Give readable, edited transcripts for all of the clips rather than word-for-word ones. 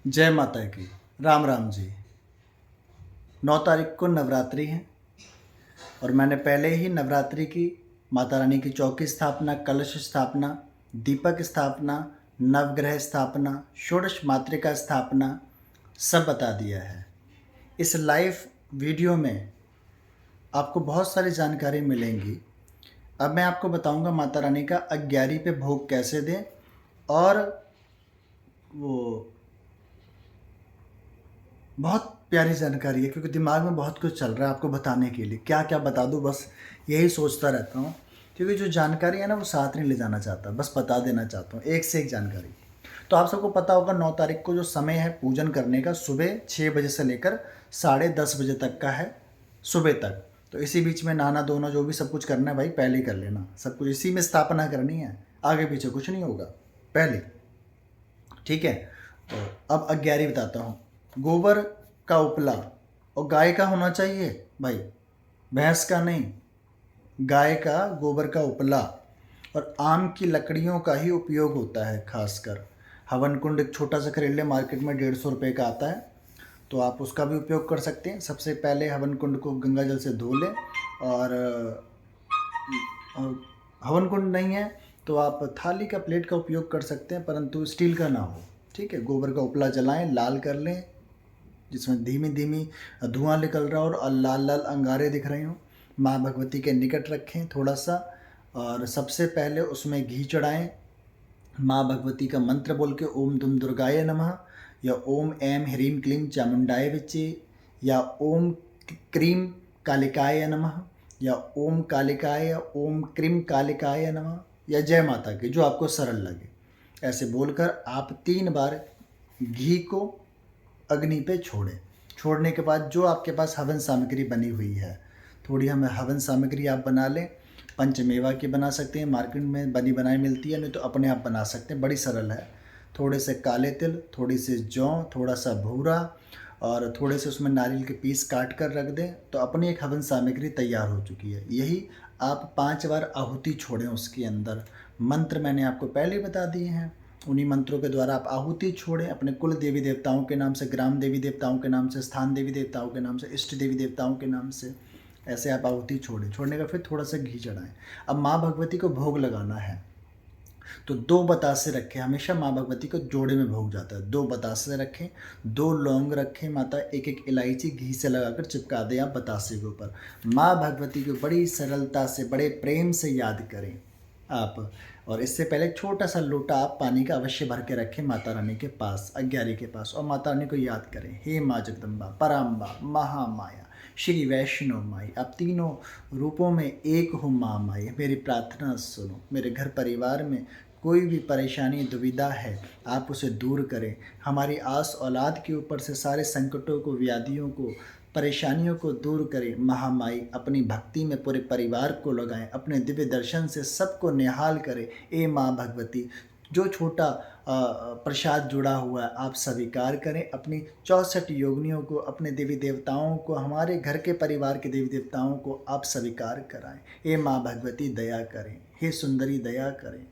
जय माता की। राम राम जी। 9 तारीख को नवरात्रि है और मैंने पहले ही नवरात्रि की माता रानी की चौकी स्थापना, कलश स्थापना, दीपक स्थापना, नवग्रह स्थापना, षोडश मातृका स्थापना सब बता दिया है। इस लाइव वीडियो में आपको बहुत सारी जानकारी मिलेंगी। अब मैं आपको बताऊंगा माता रानी का 11 पे भोग कैसे दें, और वो बहुत प्यारी जानकारी है क्योंकि दिमाग में बहुत कुछ चल रहा है आपको बताने के लिए। क्या क्या बता दूँ, बस यही सोचता रहता हूँ क्योंकि जो जानकारी है ना वो साथ नहीं ले जाना चाहता, बस बता देना चाहता हूँ एक से एक जानकारी। तो आप सबको पता होगा 9 तारीख को जो समय है पूजन करने का, सुबह 6 बजे से लेकर 10:30 बजे तक का है, सुबह तक। तो इसी बीच में नहाना धोना जो भी सब कुछ करना है भाई पहले ही कर लेना, सब कुछ इसी में स्थापना करनी है, आगे पीछे कुछ नहीं होगा पहले। ठीक है, तो अब 11 बताता हूँ। गोबर का उपला, और गाय का होना चाहिए भाई, भैंस का नहीं, गाय का गोबर का उपला। और आम की लकड़ियों का ही उपयोग होता है खासकर। हवन कुंड एक छोटा सा खरीद लें, मार्केट में 150 रुपये का आता है, तो आप उसका भी उपयोग कर सकते हैं। सबसे पहले हवन कुंड को गंगा जल से धो लें, और हवन कुंड नहीं है तो आप थाली का, प्लेट का उपयोग कर सकते हैं, परंतु स्टील का ना हो। ठीक है, गोबर का उपला जलाएं, लाल कर लें, जिसमें धीमी धीमी धुआं निकल रहा हो और लाल लाल अंगारे दिख रहे हों। माँ भगवती के निकट रखें थोड़ा सा, और सबसे पहले उसमें घी चढ़ाएं। माँ भगवती का मंत्र बोल के ओम दुम दुर्गाय नमः, या ओम ऐं ह्रीं क्लीं चामुंडाय विच्चे, या ओम क्रीं कालिकाय नमः, या ओम कालिकाय, या ओम क्रीं कालिकाय नमः, या जय माता की, जो आपको सरल लगे। ऐसे बोलकर आप 3 बार घी को अग्नि पे छोड़ें। छोड़ने के बाद जो आपके पास हवन सामग्री बनी हुई है, थोड़ी हमें हवन सामग्री आप बना लें। पंचमेवा की बना सकते हैं, मार्केट में बनी बनाई मिलती है, नहीं तो अपने आप बना सकते हैं, बड़ी सरल है। थोड़े से काले तिल, थोड़ी सी जौ, थोड़ा सा भूरा, और थोड़े से उसमें नारियल के पीस काट कर रख दें, तो अपनी एक हवन सामग्री तैयार हो चुकी है। यही आप 5 बार आहुति छोड़ें उसके अंदर। मंत्र मैंने आपको पहले ही बता दिए हैं, उन्हीं मंत्रों के द्वारा आप आहुति छोड़ें अपने कुल देवी देवताओं के नाम से, ग्राम देवी देवताओं के नाम से, स्थान देवी देवताओं के नाम से, इष्ट देवी देवताओं के नाम से। ऐसे आप आहुति छोड़ें, छोड़ने का फिर थोड़ा सा घी चढ़ाएं। अब माँ भगवती को भोग लगाना है, तो 2 बतासे रखें। हमेशा माँ भगवती को जोड़े में भोग जाता है, 2 बतासे रखें, 2 लौंग रखें, माता एक एक इलायची घी से लगाकर चिपका दें आप बतासे के ऊपर। माँ भगवती को बड़ी सरलता से, बड़े प्रेम से याद करें आप। और इससे पहले एक छोटा सा लोटा आप पानी का अवश्य भर के रखें माता रानी के पास, 11 के पास, और माता रानी को याद करें, हे माँ जगदम्बा, पराम्बा, महामाया, श्री वैष्णो माई, आप तीनों रूपों में एक हो माँ माई, मेरी प्रार्थना सुनो। मेरे घर परिवार में कोई भी परेशानी दुविधा है आप उसे दूर करें। हमारी आस औलाद के ऊपर से सारे संकटों को, व्याधियों को, परेशानियों को दूर करें। महामाई अपनी भक्ति में पूरे परिवार को लगाएं, अपने दिव्य दर्शन से सबको निहाल करें। ए माँ भगवती, जो छोटा प्रसाद जुड़ा हुआ है आप स्वीकार करें। अपनी 64 योगिनियों को, अपने देवी देवताओं को, हमारे घर के परिवार के देवी देवताओं को आप स्वीकार कराएं। हे माँ भगवती दया करें, हे सुंदरी दया करें,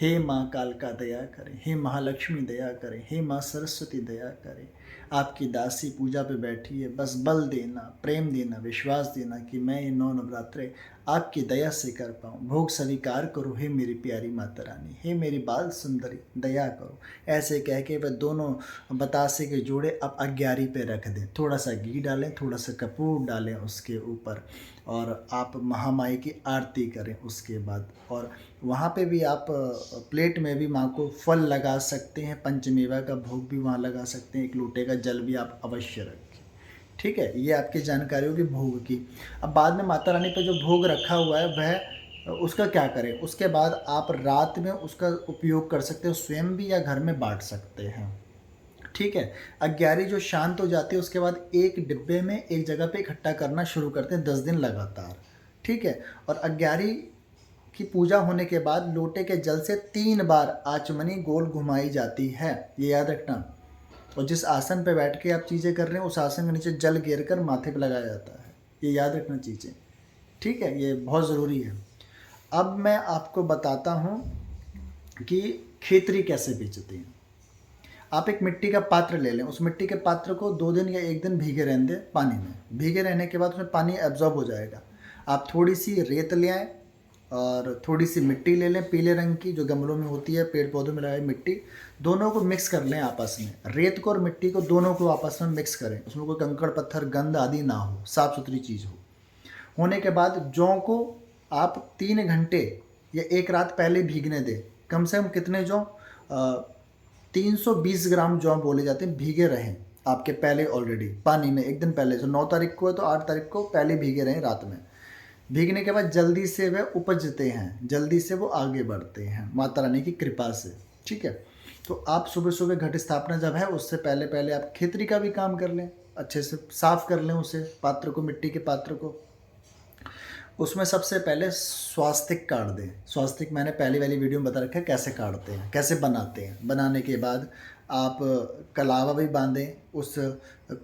हे माँ कालका दया करें, हे महालक्ष्मी दया करें, हे माँ सरस्वती दया करें। आपकी दासी पूजा पे बैठी है, बस बल देना, प्रेम देना, विश्वास देना कि मैं ये 9 नवरात्रे आपकी दया से कर पाऊँ। भोग स्वीकार करो हे मेरी प्यारी माता रानी, हे मेरी बाल सुंदरी दया करो। ऐसे कह के वह दोनों बतासे के जोड़े अब 11 पे रख दें। थोड़ा सा घी डालें, थोड़ा सा कपूर डालें उसके ऊपर, और आप महामाई की आरती करें उसके बाद। और वहाँ पे भी आप प्लेट में भी माँ को फल लगा सकते हैं, पंचमेवा का भोग भी वहाँ लगा सकते हैं, एक लोटे का जल भी आप अवश्य रखें। ठीक है, ये आपकी जानकारी होगी भोग की। अब बाद में माता रानी पे जो भोग रखा हुआ है वह, उसका क्या करें? उसके बाद आप रात में उसका उपयोग कर सकते हो, स्वयं भी या घर में बांट सकते हैं। ठीक है, 11 जो शांत हो जाती है उसके बाद एक डिब्बे में एक जगह पे इकट्ठा करना शुरू करते हैं 10 दिन लगातार। ठीक है, और 11 की पूजा होने के बाद लोटे के जल से 3 बार आचमनी गोल घुमाई जाती है, ये याद रखना। और जिस आसन पे बैठ के आप चीज़ें कर रहे हैं उस आसन के नीचे जल गिर कर माथे पे लगाया जाता है, ये याद रखना चीज़ें। ठीक है, ये बहुत ज़रूरी है। अब मैं आपको बताता हूँ कि खेतरी कैसे बेचते हैं। आप एक मिट्टी का पात्र ले लें, उस मिट्टी के पात्र को 2 दिन या 1 दिन भीगे रहने दें पानी में। भीगे रहने के बाद उसमें पानी एब्जॉर्ब हो जाएगा। आप थोड़ी सी रेत ले आएँ और थोड़ी सी मिट्टी ले लें पीले रंग की, जो गमलों में होती है, पेड़ पौधों में लगाई मिट्टी। दोनों को मिक्स कर लें आपस में, रेत को और मिट्टी को दोनों को आपस में मिक्स करें। उसमें कोई कंकड़ पत्थर गंध आदि ना हो, साफ़ सुथरी चीज़ हो। होने के बाद जौ को आप 3 घंटे या 1 रात पहले भीगने दें। कम से कम कितने जौ? 320 ग्राम जौ बोले जाते हैं, भीगे रहें आपके पहले ऑलरेडी पानी में। एक दिन पहले, जो 9 तारीख को है तो 8 तारीख को पहले भीगे रहें रात में। भीगने के बाद जल्दी से वह उपजते हैं, जल्दी से वो आगे बढ़ते हैं माता रानी की कृपा से। ठीक है, तो आप सुबह सुबह घट स्थापना जब है उससे पहले पहले आप खेतरी का भी काम कर लें, अच्छे से साफ़ कर लें उसे, पात्र को, मिट्टी के पात्र को। उसमें सबसे पहले स्वास्तिक काट दें। स्वास्तिक मैंने पहली वाली वीडियो में बता रखा है कैसे काटते हैं, कैसे बनाते हैं। बनाने के बाद आप कलावा भी बांधें उस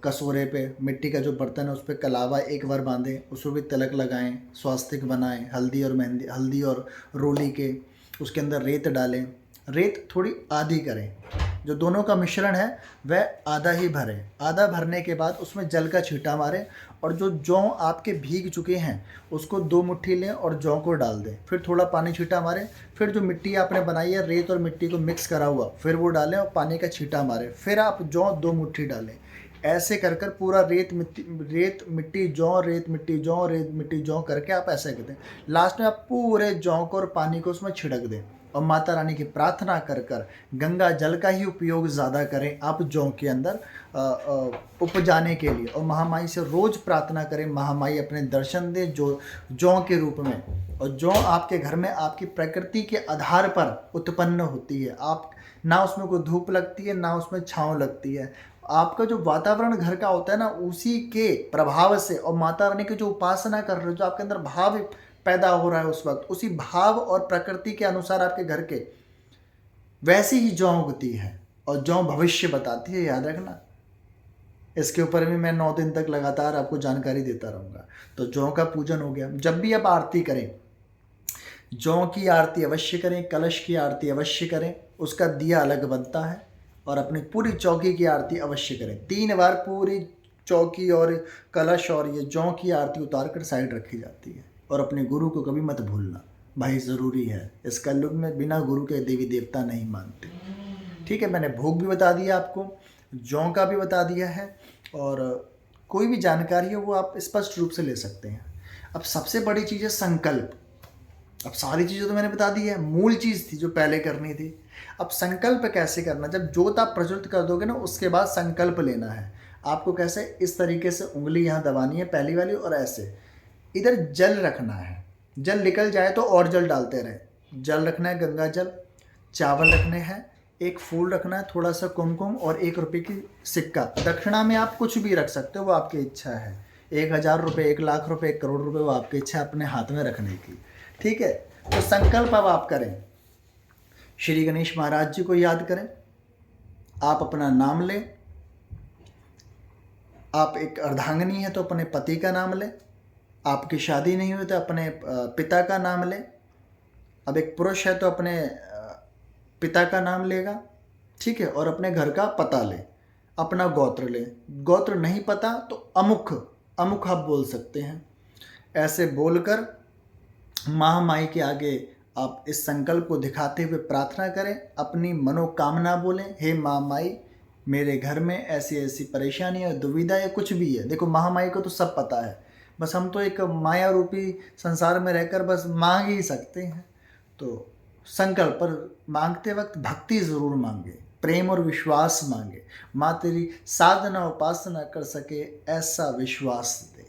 कसोरे पे, मिट्टी का जो बर्तन है उस पर कलावा एक बार बांधें, उसको भी तिलक लगाएं, स्वास्तिक बनाएं, हल्दी और मेहंदी, हल्दी और रोली के, उसके अंदर रेत डालें। रेत थोड़ी आधी करें, जो दोनों का मिश्रण है वह आधा ही भरें। आधा भरने के बाद उसमें जल का छींटा मारें और जो जौ आपके भीग चुके हैं उसको 2 मुट्ठी लें और जौ को डाल दें। फिर थोड़ा पानी छींटा मारें, फिर जो मिट्टी आपने बनाई है रेत और मिट्टी को मिक्स करा हुआ, फिर वो डालें और पानी का छींटा मारें। फिर आप जौ 2 मुट्ठी डालें। ऐसे कर कर पूरा रेत मिट्टी जौ, रेत मिट्टी जौ, रेत मिट्टी जौ करके आप ऐसे करते हैं। लास्ट में आप पूरे जौ को और पानी को उसमें छिड़क दें और माता रानी की प्रार्थना कर कर गंगा जल का ही उपयोग ज़्यादा करें आप जौ के अंदर उपजाने के लिए। और महामाई से रोज़ प्रार्थना करें, महामाई अपने दर्शन दे जो जौ के रूप में। और जौ आपके घर में आपकी प्रकृति के आधार पर उत्पन्न होती है। आप ना उसमें कोई धूप लगती है, ना उसमें छाँव लगती है। आपका जो वातावरण घर का होता है ना, उसी के प्रभाव से और माता रानी की जो उपासना कर रहे हो, जो आपके अंदर भाव पैदा हो रहा है उस वक्त, उसी भाव और प्रकृति के अनुसार आपके घर के वैसी ही जौ उगती है। और जौ भविष्य बताती है, याद रखना। इसके ऊपर भी मैं 9 दिन तक लगातार आपको जानकारी देता रहूँगा। तो जौ का पूजन हो गया। जब भी आप आरती करें, जौ की आरती अवश्य करें, कलश की आरती अवश्य करें, उसका दिया अलग बनता है। और अपनी पूरी चौकी की आरती अवश्य करें। 3 बार पूरी चौकी और कलश और ये जौ की आरती उतार कर साइड रखी जाती है। और अपने गुरु को कभी मत भूलना भाई, ज़रूरी है। इस कलयुग में बिना गुरु के देवी देवता नहीं मानते। ठीक है, मैंने भोग भी बता दिया आपको, जौ का भी बता दिया है, और कोई भी जानकारी हो वो आप स्पष्ट रूप से ले सकते हैं। अब सबसे बड़ी चीज़ है संकल्प। अब सारी चीज़ें तो मैंने बता दी है, मूल चीज़ थी जो पहले करनी थी। अब संकल्प कैसे करना? जब जोत आप प्रज्वलित कर दोगे ना, उसके बाद संकल्प लेना है आपको। कैसे? इस तरीके से उंगली यहाँ दबानी है पहली वाली, और ऐसे इधर जल रखना है। जल निकल जाए तो और जल डालते रहे। जल रखना है, गंगा जल। चावल रखने हैं, एक फूल रखना है, थोड़ा सा कुमकुम, और 1 रुपये की सिक्का। दक्षिणा में आप कुछ भी रख सकते हो, वो आपकी इच्छा है। 1000 रुपये, 1 लाख रुपये, 1 करोड़ रुपये, वो आपकी इच्छा है अपने हाथ में रखने की। ठीक है, तो संकल्प अब आप करें। श्री गणेश महाराज जी को याद करें, आप अपना नाम लें। आप एक अर्धांगिनी है तो अपने पति का नाम लें। आपकी शादी नहीं हुई तो अपने पिता का नाम लें। अब एक पुरुष है तो अपने पिता का नाम लेगा। ठीक है, और अपने घर का पता ले, अपना गोत्र ले। गोत्र नहीं पता तो अमुख आप बोल सकते हैं। ऐसे बोलकर महामाई के आगे आप इस संकल्प को दिखाते हुए प्रार्थना करें, अपनी मनोकामना बोलें। हे महामाई, मेरे घर में ऐसी ऐसी परेशानी है, दुविधा या कुछ भी है। देखो, महामाई को तो सब पता है, बस हम तो एक माया रूपी संसार में रहकर बस मांग ही सकते हैं। तो संकल्प पर मांगते वक्त भक्ति ज़रूर मांगे, प्रेम और विश्वास मांगे। माँ तेरी साधना उपासना कर सके ऐसा विश्वास दे,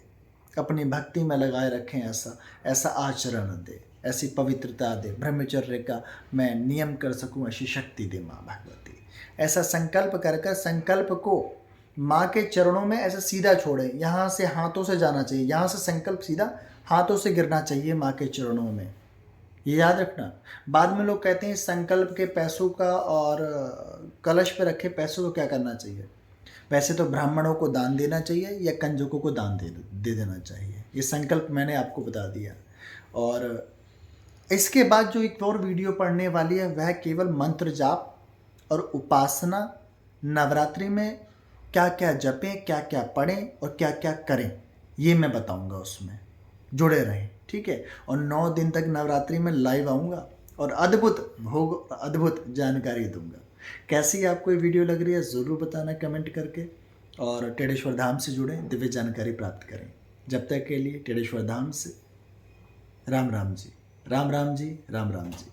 अपनी भक्ति में लगाए रखें ऐसा आचरण दे, ऐसी पवित्रता दे, ब्रह्मचर्य का मैं नियम कर सकूं ऐसी शक्ति दे माँ भगवती। ऐसा संकल्प कर कर संकल्प को माँ के चरणों में ऐसे सीधा छोड़ें। यहाँ से हाथों से जाना चाहिए, यहाँ से संकल्प सीधा हाथों से गिरना चाहिए माँ के चरणों में। ये याद रखना। बाद में लोग कहते हैं संकल्प के पैसों का और कलश पे रखे पैसों को क्या करना चाहिए। वैसे तो ब्राह्मणों को दान देना चाहिए या कंजकों को दान दे देना चाहिए। ये संकल्प मैंने आपको बता दिया। और इसके बाद जो एक और वीडियो पढ़ने वाली है वह केवल मंत्र जाप और उपासना नवरात्रि में क्या क्या जपें, क्या क्या पढ़ें और क्या क्या करें, ये मैं बताऊंगा उसमें। जुड़े रहें, ठीक है। और 9 दिन तक नवरात्रि में लाइव आऊँगा और अद्भुत भोग, अद्भुत जानकारी दूंगा। कैसी आपको ये वीडियो लग रही है ज़रूर बताना कमेंट करके, और टेढ़ेश्वर धाम से जुड़ें, दिव्य जानकारी प्राप्त करें। जब तक के लिए टेढ़ेश्वर धाम से राम राम जी, राम राम जी, राम राम जी।